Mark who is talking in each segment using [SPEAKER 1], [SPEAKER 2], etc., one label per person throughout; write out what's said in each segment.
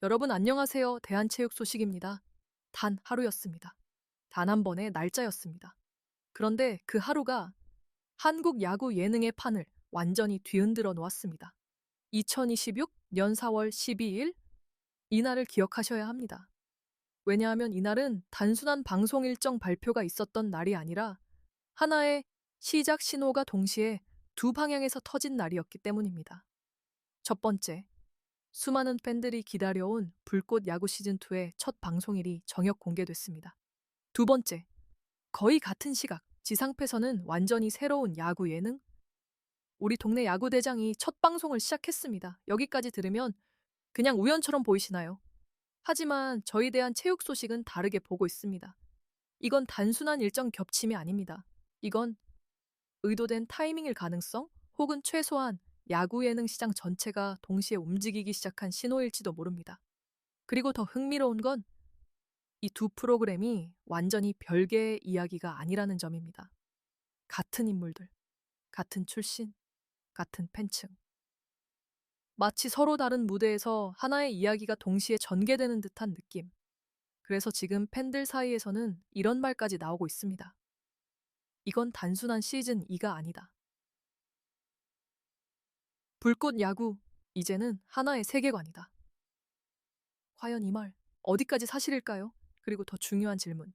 [SPEAKER 1] 여러분 안녕하세요. 대한체육 소식입니다. 단 하루였습니다. 단 한 번의 날짜였습니다. 그런데 그 하루가 한국 야구 예능의 판을 완전히 뒤흔들어 놓았습니다. 2026년 4월 12일 이날을 기억하셔야 합니다. 왜냐하면 이날은 단순한 방송 일정 발표가 있었던 날이 아니라 하나의 시작 신호가 동시에 두 방향에서 터진 날이었기 때문입니다. 첫 번째, 수많은 팬들이 기다려온 불꽃 야구 시즌2의 첫 방송일이 저녁 공개됐습니다. 두 번째, 거의 같은 시각, 지상패에서는 완전히 새로운 야구 예능, 우리 동네 야구 대장이 첫 방송을 시작했습니다. 여기까지 들으면 그냥 우연처럼 보이시나요? 하지만 저희 대한 체육 소식은 다르게 보고 있습니다. 이건 단순한 일정 겹침이 아닙니다. 이건 의도된 타이밍일 가능성 혹은 최소한 야구 예능 시장 전체가 동시에 움직이기 시작한 신호일지도 모릅니다. 그리고 더 흥미로운 건 이 두 프로그램이 완전히 별개의 이야기가 아니라는 점입니다. 같은 인물들, 같은 출신, 같은 팬층. 마치 서로 다른 무대에서 하나의 이야기가 동시에 전개되는 듯한 느낌. 그래서 지금 팬들 사이에서는 이런 말까지 나오고 있습니다. 이건 단순한 시즌 2가 아니다. 불꽃 야구, 이제는 하나의 세계관이다. 과연 이 말, 어디까지 사실일까요? 그리고 더 중요한 질문.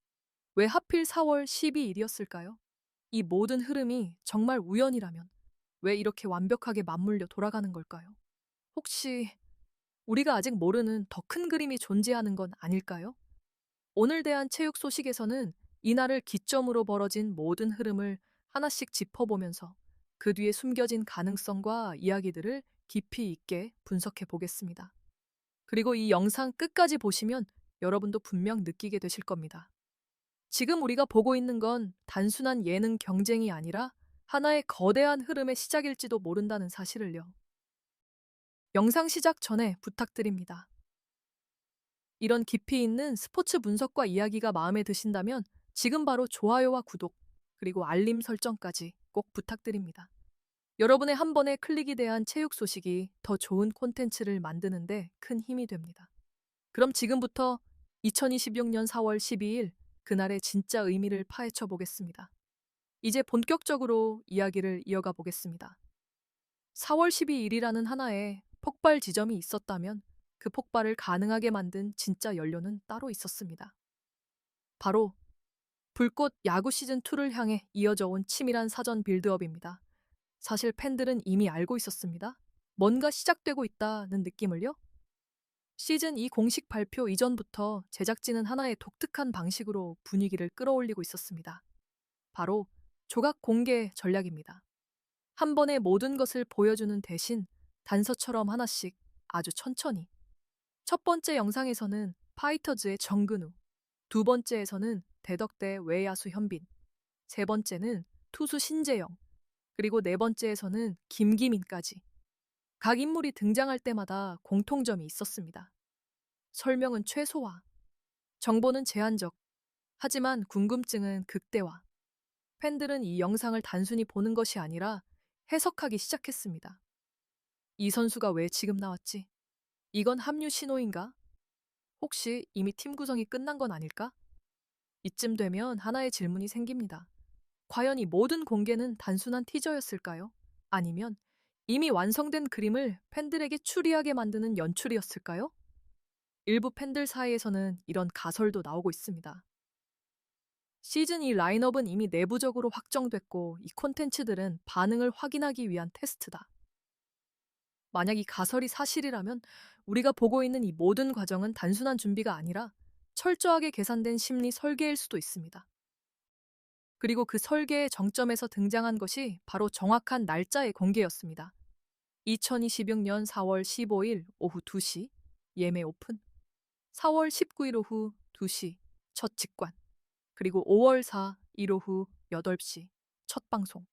[SPEAKER 1] 왜 하필 4월 12일이었을까요? 이 모든 흐름이 정말 우연이라면 왜 이렇게 완벽하게 맞물려 돌아가는 걸까요? 혹시 우리가 아직 모르는 더 큰 그림이 존재하는 건 아닐까요? 오늘 대한 체육 소식에서는 이날을 기점으로 벌어진 모든 흐름을 하나씩 짚어보면서 그 뒤에 숨겨진 가능성과 이야기들을 깊이 있게 분석해 보겠습니다. 그리고 이 영상 끝까지 보시면 여러분도 분명 느끼게 되실 겁니다. 지금 우리가 보고 있는 건 단순한 예능 경쟁이 아니라 하나의 거대한 흐름의 시작일지도 모른다는 사실을요. 영상 시작 전에 부탁드립니다. 이런 깊이 있는 스포츠 분석과 이야기가 마음에 드신다면 지금 바로 좋아요와 구독, 그리고 알림 설정까지 꼭 부탁드립니다. 여러분의 한 번의 클릭에 대한 체육 소식이 더 좋은 콘텐츠를 만드는데 큰 힘이 됩니다. 그럼 지금부터 2026년 4월 12일 그날의 진짜 의미를 파헤쳐 보겠습니다. 이제 본격적으로 이야기를 이어가 보겠습니다. 4월 12일이라는 하나의 폭발 지점이 있었다면 그 폭발을 가능하게 만든 진짜 연료는 따로 있었습니다. 바로 불꽃 야구 시즌2를 향해 이어져 온 치밀한 사전 빌드업입니다. 사실 팬들은 이미 알고 있었습니다. 뭔가 시작되고 있다는 느낌을요. 시즌2 공식 발표 이전부터 제작진은 하나의 독특한 방식으로 분위기를 끌어올리고 있었습니다. 바로 조각 공개 전략입니다. 한 번에 모든 것을 보여주는 대신 단서처럼 하나씩 아주 천천히. 첫 번째 영상에서는 파이터즈의 정근우, 두 번째에서는 대덕대 외야수 현빈, 세 번째는 투수 신재영, 그리고 네 번째에서는 김기민까지. 각 인물이 등장할 때마다 공통점이 있었습니다. 설명은 최소화, 정보는 제한적, 하지만 궁금증은 극대화. 팬들은 이 영상을 단순히 보는 것이 아니라 해석하기 시작했습니다. 이 선수가 왜 지금 나왔지? 이건 합류 신호인가? 혹시 이미 팀 구성이 끝난 건 아닐까? 이쯤 되면 하나의 질문이 생깁니다. 과연 이 모든 공개는 단순한 티저였을까요? 아니면 이미 완성된 그림을 팬들에게 추리하게 만드는 연출이었을까요? 일부 팬들 사이에서는 이런 가설도 나오고 있습니다. 시즌2 라인업은 이미 내부적으로 확정됐고 이 콘텐츠들은 반응을 확인하기 위한 테스트다. 만약 이 가설이 사실이라면 우리가 보고 있는 이 모든 과정은 단순한 준비가 아니라 철저하게 계산된 심리 설계일 수도 있습니다. 그리고 그 설계의 정점에서 등장한 것이 바로 정확한 날짜의 공개였습니다. 2026년 4월 15일 오후 2시 예매 오픈, 4월 19일 오후 2시 첫 직관, 그리고 5월 4일 오후 8시 첫 방송.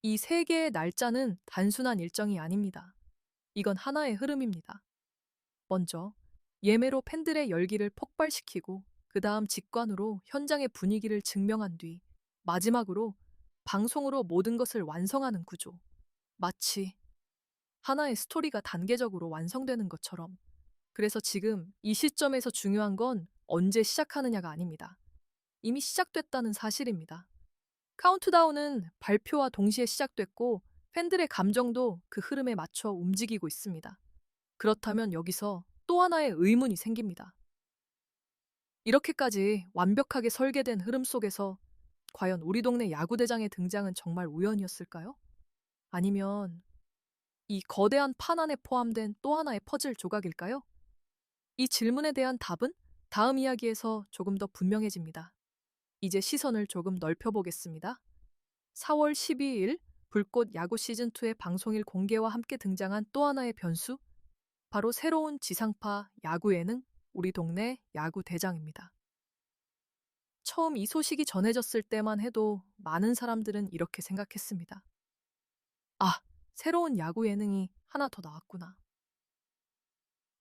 [SPEAKER 1] 이 세 개의 날짜는 단순한 일정이 아닙니다. 이건 하나의 흐름입니다. 먼저 예매로 팬들의 열기를 폭발시키고 그 다음 직관으로 현장의 분위기를 증명한 뒤 마지막으로 방송으로 모든 것을 완성하는 구조. 마치 하나의 스토리가 단계적으로 완성되는 것처럼 그래서 지금 이 시점에서 중요한 건 언제 시작하느냐가 아닙니다. 이미 시작됐다는 사실입니다. 카운트다운은 발표와 동시에 시작됐고 팬들의 감정도 그 흐름에 맞춰 움직이고 있습니다. 그렇다면 여기서 또 하나의 의문이 생깁니다. 이렇게까지 완벽하게 설계된 흐름 속에서 과연 우리 동네 야구대장의 등장은 정말 우연이었을까요? 아니면 이 거대한 판 안에 포함된 또 하나의 퍼즐 조각일까요? 이 질문에 대한 답은 다음 이야기에서 조금 더 분명해집니다. 이제 시선을 조금 넓혀보겠습니다. 4월 12일 불꽃 야구 시즌2의 방송일 공개와 함께 등장한 또 하나의 변수, 바로 새로운 지상파 야구 예능 우리 동네 야구 대장입니다. 처음 이 소식이 전해졌을 때만 해도 많은 사람들은 이렇게 생각했습니다. 아, 새로운 야구 예능이 하나 더 나왔구나.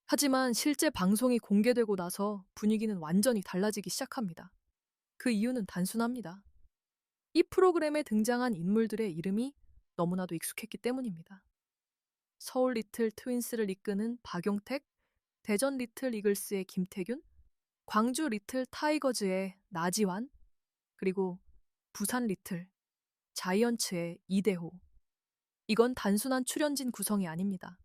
[SPEAKER 1] 하지만 실제 방송이 공개되고 나서 분위기는 완전히 달라지기 시작합니다. 그 이유는 단순합니다. 이 프로그램에 등장한 인물들의 이름이 너무나도 익숙했기 때문입니다. 서울 리틀 트윈스를 이끄는 박용택, 대전 리틀 이글스의 김태균, 광주 리틀 타이거즈의 나지완, 그리고 부산 리틀 자이언츠의 이대호. 이건 단순한 출연진 구성이 아닙니다.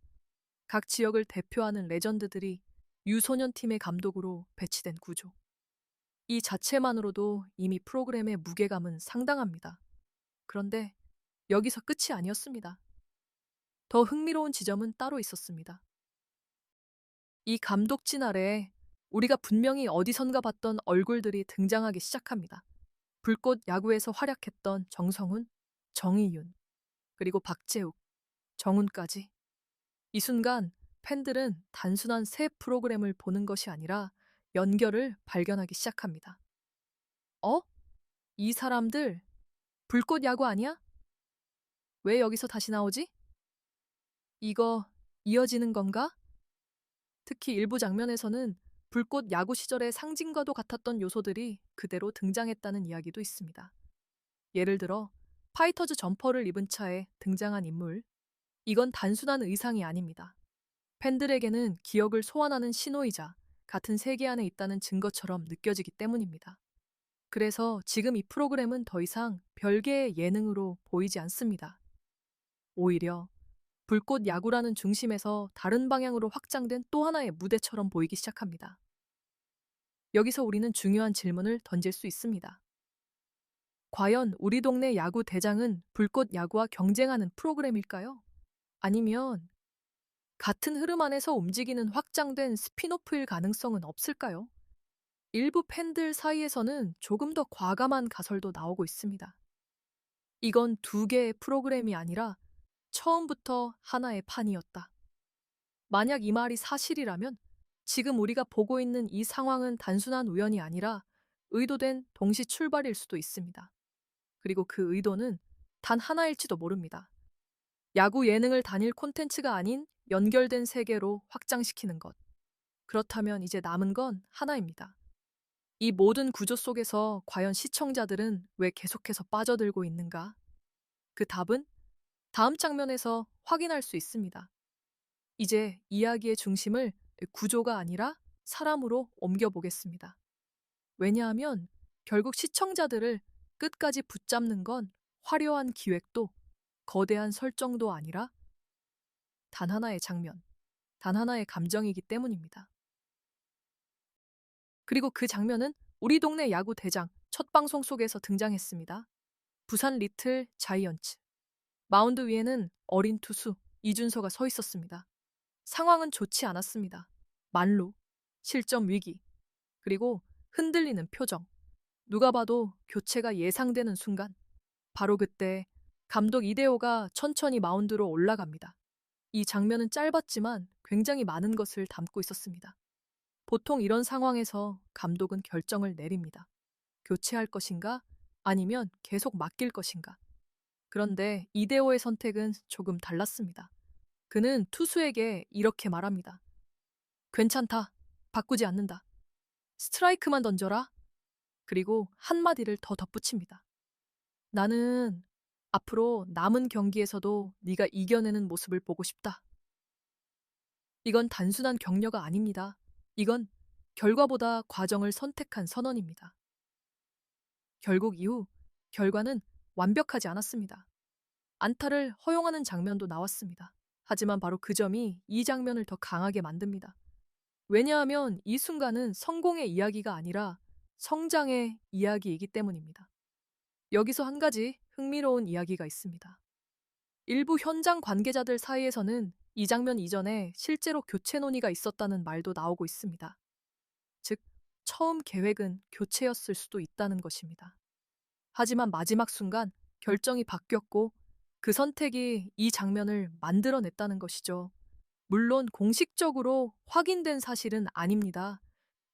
[SPEAKER 1] 각 지역을 대표하는 레전드들이 유소년 팀의 감독으로 배치된 구조. 이 자체만으로도 이미 프로그램의 무게감은 상당합니다. 그런데 여기서 끝이 아니었습니다. 더 흥미로운 지점은 따로 있었습니다. 이 감독진 아래에 우리가 분명히 어디선가 봤던 얼굴들이 등장하기 시작합니다. 불꽃 야구에서 활약했던 정성훈, 정의윤, 그리고 박재욱, 정훈까지. 이 순간 팬들은 단순한 새 프로그램을 보는 것이 아니라 연결을 발견하기 시작합니다. 어? 이 사람들 불꽃 야구 아니야? 왜 여기서 다시 나오지? 이거 이어지는 건가? 특히 일부 장면에서는 불꽃 야구 시절의 상징과도 같았던 요소들이 그대로 등장했다는 이야기도 있습니다. 예를 들어 파이터즈 점퍼를 입은 차에 등장한 인물. 이건 단순한 의상이 아닙니다. 팬들에게는 기억을 소환하는 신호이자 같은 세계 안에 있다는 증거처럼 느껴지기 때문입니다. 그래서 지금 이 프로그램은 더 이상 별개의 예능으로 보이지 않습니다. 오히려 불꽃 야구라는 중심에서 다른 방향으로 확장된 또 하나의 무대처럼 보이기 시작합니다. 여기서 우리는 중요한 질문을 던질 수 있습니다. 과연 우리 동네 야구 대장은 불꽃 야구와 경쟁하는 프로그램일까요? 아니면 같은 흐름 안에서 움직이는 확장된 스핀오프일 가능성은 없을까요? 일부 팬들 사이에서는 조금 더 과감한 가설도 나오고 있습니다. 이건 두 개의 프로그램이 아니라 처음부터 하나의 판이었다. 만약 이 말이 사실이라면 지금 우리가 보고 있는 이 상황은 단순한 우연이 아니라 의도된 동시 출발일 수도 있습니다. 그리고 그 의도는 단 하나일지도 모릅니다. 야구 예능을 단일 콘텐츠가 아닌 연결된 세계로 확장시키는 것. 그렇다면 이제 남은 건 하나입니다. 이 모든 구조 속에서 과연 시청자들은 왜 계속해서 빠져들고 있는가? 그 답은 다음 장면에서 확인할 수 있습니다. 이제 이야기의 중심을 구조가 아니라 사람으로 옮겨보겠습니다. 왜냐하면 결국 시청자들을 끝까지 붙잡는 건 화려한 기획도 거대한 설정도 아니라 단 하나의 장면, 단 하나의 감정이기 때문입니다. 그리고 그 장면은 우리 동네 야구 대장 첫 방송 속에서 등장했습니다. 부산 리틀 자이언츠. 마운드 위에는 어린 투수 이준서가 서 있었습니다. 상황은 좋지 않았습니다. 만루, 실점 위기, 그리고 흔들리는 표정. 누가 봐도 교체가 예상되는 순간. 바로 그때 감독 이대호가 천천히 마운드로 올라갑니다. 이 장면은 짧았지만 굉장히 많은 것을 담고 있었습니다. 보통 이런 상황에서 감독은 결정을 내립니다. 교체할 것인가? 아니면 계속 맡길 것인가? 그런데 이대호의 선택은 조금 달랐습니다. 그는 투수에게 이렇게 말합니다. 괜찮다. 바꾸지 않는다. 스트라이크만 던져라. 그리고 한마디를 더 덧붙입니다. 나는 앞으로 남은 경기에서도 네가 이겨내는 모습을 보고 싶다. 이건 단순한 격려가 아닙니다. 이건 결과보다 과정을 선택한 선언입니다. 결국 이후 결과는 완벽하지 않았습니다. 안타를 허용하는 장면도 나왔습니다. 하지만 바로 그 점이 이 장면을 더 강하게 만듭니다. 왜냐하면 이 순간은 성공의 이야기가 아니라 성장의 이야기이기 때문입니다. 여기서 한 가지 흥미로운 이야기가 있습니다. 일부 현장 관계자들 사이에서는 이 장면 이전에 실제로 교체 논의가 있었다는 말도 나오고 있습니다. 즉, 처음 계획은 교체였을 수도 있다는 것입니다. 하지만 마지막 순간 결정이 바뀌었고 그 선택이 이 장면을 만들어냈다는 것이죠. 물론 공식적으로 확인된 사실은 아닙니다.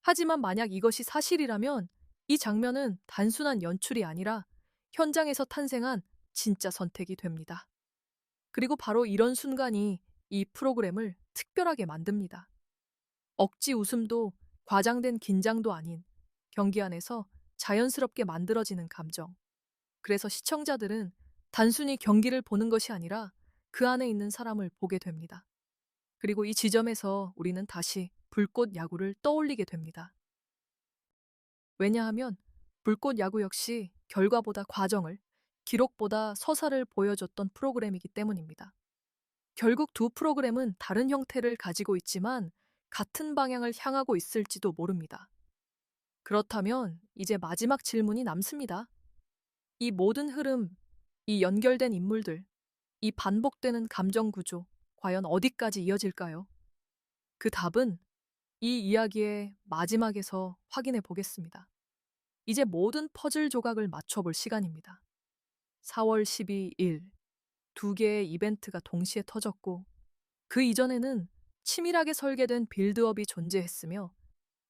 [SPEAKER 1] 하지만 만약 이것이 사실이라면 이 장면은 단순한 연출이 아니라 현장에서 탄생한 진짜 선택이 됩니다. 그리고 바로 이런 순간이 이 프로그램을 특별하게 만듭니다. 억지 웃음도 과장된 긴장도 아닌 경기 안에서 자연스럽게 만들어지는 감정. 그래서 시청자들은 단순히 경기를 보는 것이 아니라 그 안에 있는 사람을 보게 됩니다. 그리고 이 지점에서 우리는 다시 불꽃 야구를 떠올리게 됩니다. 왜냐하면 불꽃 야구 역시 결과보다 과정을, 기록보다 서사를 보여줬던 프로그램이기 때문입니다. 결국 두 프로그램은 다른 형태를 가지고 있지만 같은 방향을 향하고 있을지도 모릅니다. 그렇다면 이제 마지막 질문이 남습니다. 이 모든 흐름, 이 연결된 인물들, 이 반복되는 감정 구조, 과연 어디까지 이어질까요? 그 답은 이 이야기의 마지막에서 확인해 보겠습니다. 이제 모든 퍼즐 조각을 맞춰볼 시간입니다. 4월 12일, 두 개의 이벤트가 동시에 터졌고, 그 이전에는 치밀하게 설계된 빌드업이 존재했으며,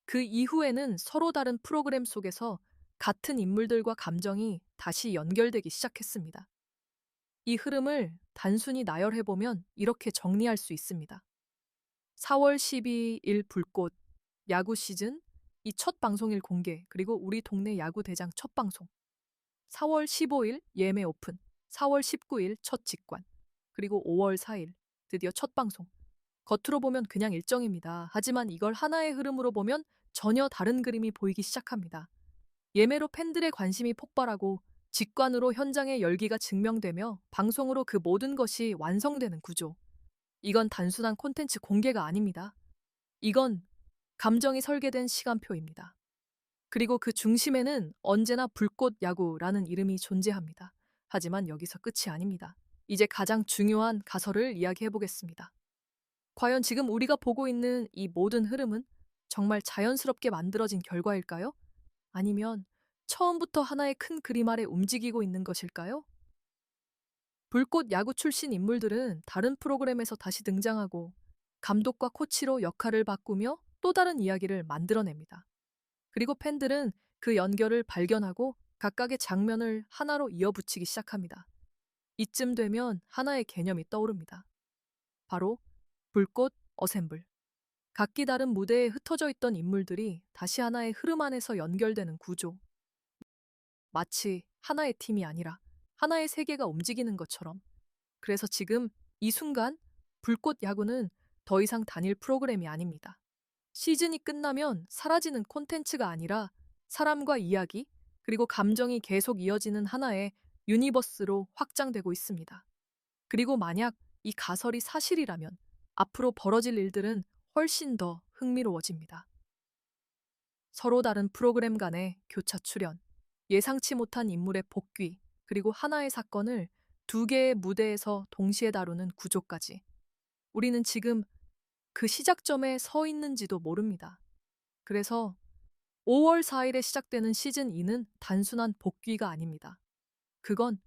[SPEAKER 1] 그 이후에는 서로 다른 프로그램 속에서 같은 인물들과 감정이 다시 연결되기 시작했습니다. 이 흐름을 단순히 나열해보면 이렇게 정리할 수 있습니다. 4월 12일 불꽃, 야구 시즌, 이 첫 방송일 공개, 그리고 우리 동네 야구 대장 첫 방송. 4월 15일 예매 오픈, 4월 19일 첫 직관, 그리고 5월 4일 드디어 첫 방송. 겉으로 보면 그냥 일정입니다. 하지만 이걸 하나의 흐름으로 보면 전혀 다른 그림이 보이기 시작합니다. 예매로 팬들의 관심이 폭발하고 직관으로 현장의 열기가 증명되며 방송으로 그 모든 것이 완성되는 구조. 이건 단순한 콘텐츠 공개가 아닙니다. 이건 감정이 설계된 시간표입니다. 그리고 그 중심에는 언제나 불꽃 야구라는 이름이 존재합니다. 하지만 여기서 끝이 아닙니다. 이제 가장 중요한 가설을 이야기해 보겠습니다. 과연 지금 우리가 보고 있는 이 모든 흐름은 정말 자연스럽게 만들어진 결과일까요? 아니면 처음부터 하나의 큰 그림 아래 움직이고 있는 것일까요? 불꽃 야구 출신 인물들은 다른 프로그램에서 다시 등장하고 감독과 코치로 역할을 바꾸며 또 다른 이야기를 만들어냅니다. 그리고 팬들은 그 연결을 발견하고 각각의 장면을 하나로 이어붙이기 시작합니다. 이쯤 되면 하나의 개념이 떠오릅니다. 바로 불꽃 어셈블. 각기 다른 무대에 흩어져 있던 인물들이 다시 하나의 흐름 안에서 연결되는 구조. 마치 하나의 팀이 아니라 하나의 세계가 움직이는 것처럼. 그래서 지금 이 순간 불꽃 야구는 더 이상 단일 프로그램이 아닙니다. 시즌이 끝나면 사라지는 콘텐츠가 아니라 사람과 이야기, 그리고 감정이 계속 이어지는 하나의 유니버스로 확장되고 있습니다. 그리고 만약 이 가설이 사실이라면 앞으로 벌어질 일들은 훨씬 더 흥미로워집니다. 서로 다른 프로그램 간의 교차 출연, 예상치 못한 인물의 복귀, 그리고 하나의 사건을 두 개의 무대에서 동시에 다루는 구조까지. 우리는 지금 그 시작점에 서 있는지도 모릅니다. 그래서 5월 4일에 시작되는 시즌 2는 단순한 복귀가 아닙니다. 그건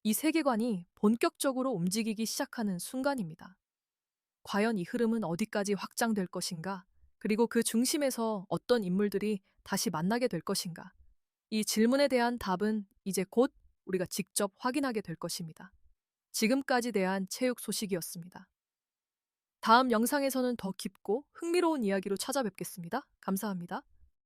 [SPEAKER 1] 이 세계관이 본격적으로 움직이기 시작하는 순간입니다. 과연 이 흐름은 어디까지 확장될 것인가? 그리고 그 중심에서 어떤 인물들이 다시 만나게 될 것인가? 이 질문에 대한 답은 이제 곧 우리가 직접 확인하게 될 것입니다. 지금까지 대한 체육 소식이었습니다. 다음 영상에서는 더 깊고 흥미로운 이야기로 찾아뵙겠습니다. 감사합니다.